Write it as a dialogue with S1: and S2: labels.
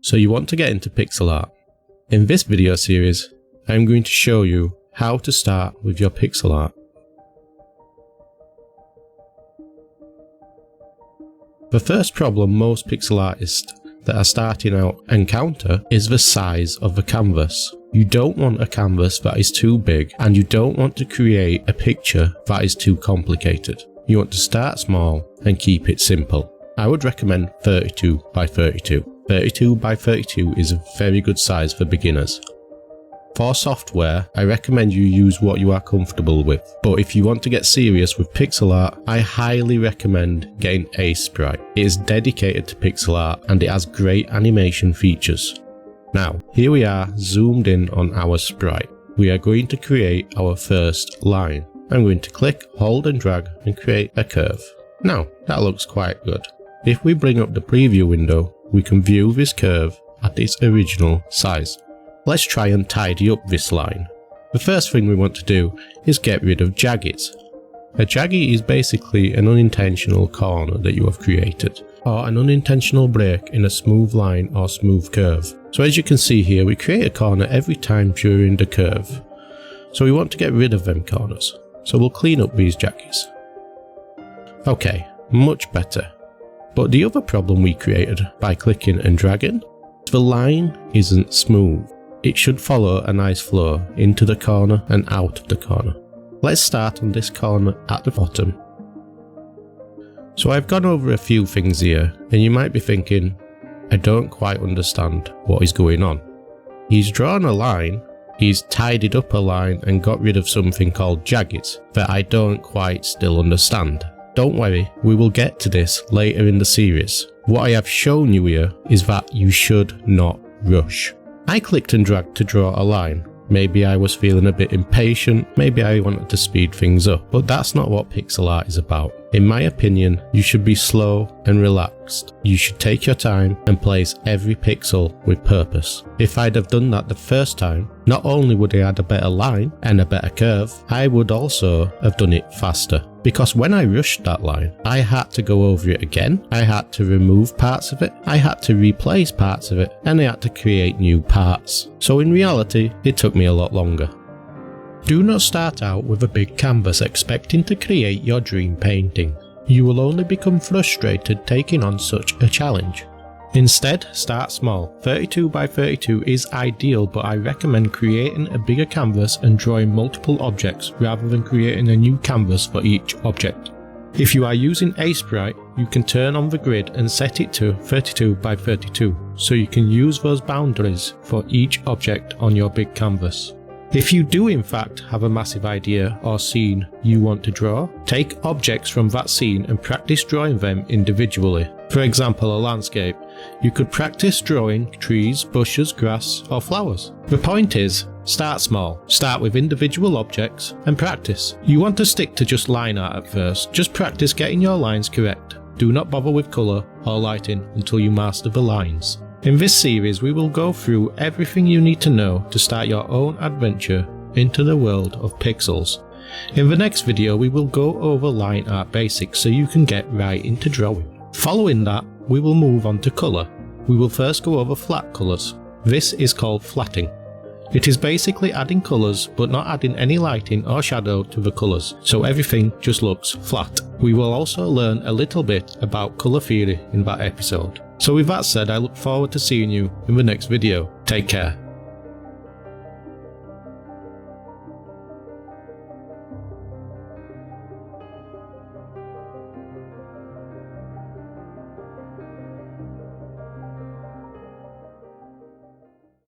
S1: So you want to get into pixel art. In this video series, I'm going to show you how to start with your pixel art. The first problem most pixel artists that are starting out encounter is the size of the canvas. You don't want a canvas that is too big, and you don't want to create a picture that is too complicated. You want to start small and keep it simple. I would recommend 32 by 32. 32 by 32 is a very good size for beginners. For software, I recommend you use what you are comfortable with, but if you want to get serious with pixel art, I highly recommend getting Sprite. It is dedicated to pixel art and it has great animation features. Now, here we are zoomed in on our sprite. We are going to create our first line. I'm going to click, hold and drag and create a curve. Now, that looks quite good. If we bring up the preview window, we can view this curve at its original size. Let's try and tidy up this line. The first thing we want to do is get rid of jaggeds. A jaggy is basically an unintentional corner that you have created, or an unintentional break in a smooth line or smooth curve. So as you can see here, we create a corner every time during the curve. So we want to get rid of them corners. So we'll clean up these jaggies. Okay, much better. But the other problem we created by clicking and dragging, the line isn't smooth. It should follow a nice flow into the corner and out of the corner. Let's start on this corner at the bottom. So I've gone over a few things here, and you might be thinking, I don't quite understand what is going on. He's drawn a line, he's tidied up a line and got rid of something called jaggeds that I don't quite still understand. Don't worry, we will get to this later in the series. What I have shown you here is that you should not rush. I clicked and dragged to draw a line. Maybe I was feeling a bit impatient, maybe I wanted to speed things up, but that's not what pixel art is about. In my opinion, you should be slow and relaxed. You should take your time and place every pixel with purpose. If I'd have done that the first time, not only would I add a better line and a better curve, I would also have done it faster. Because when I rushed that line, I had to go over it again, I had to remove parts of it, I had to replace parts of it, and I had to create new parts. So in reality, it took me a lot longer. Do not start out with a big canvas expecting to create your dream painting. You will only become frustrated taking on such a challenge. Instead, start small. 32 by 32 is ideal, but I recommend creating a bigger canvas and drawing multiple objects rather than creating a new canvas for each object. If you are using Sprite, you can turn on the grid and set it to 32 by 32, so you can use those boundaries for each object on your big canvas. If you do in fact have a massive idea or scene you want to draw, take objects from that scene and practice drawing them individually. For example, a landscape. You could practice drawing trees, bushes, grass or flowers. The point is, start small. Start with individual objects and practice. You want to stick to just line art at first. Just practice getting your lines correct. Do not bother with colour or lighting until you master the lines. In this series, we will go through everything you need to know to start your own adventure into the world of pixels. In the next video, we will go over line art basics so you can get right into drawing. Following that, we will move on to colour. We will first go over flat colours. This is called flatting. It is basically adding colours but not adding any lighting or shadow to the colours, so everything just looks flat. We will also learn a little bit about colour theory in that episode. So with that said, I look forward to seeing you in the next video. Take care.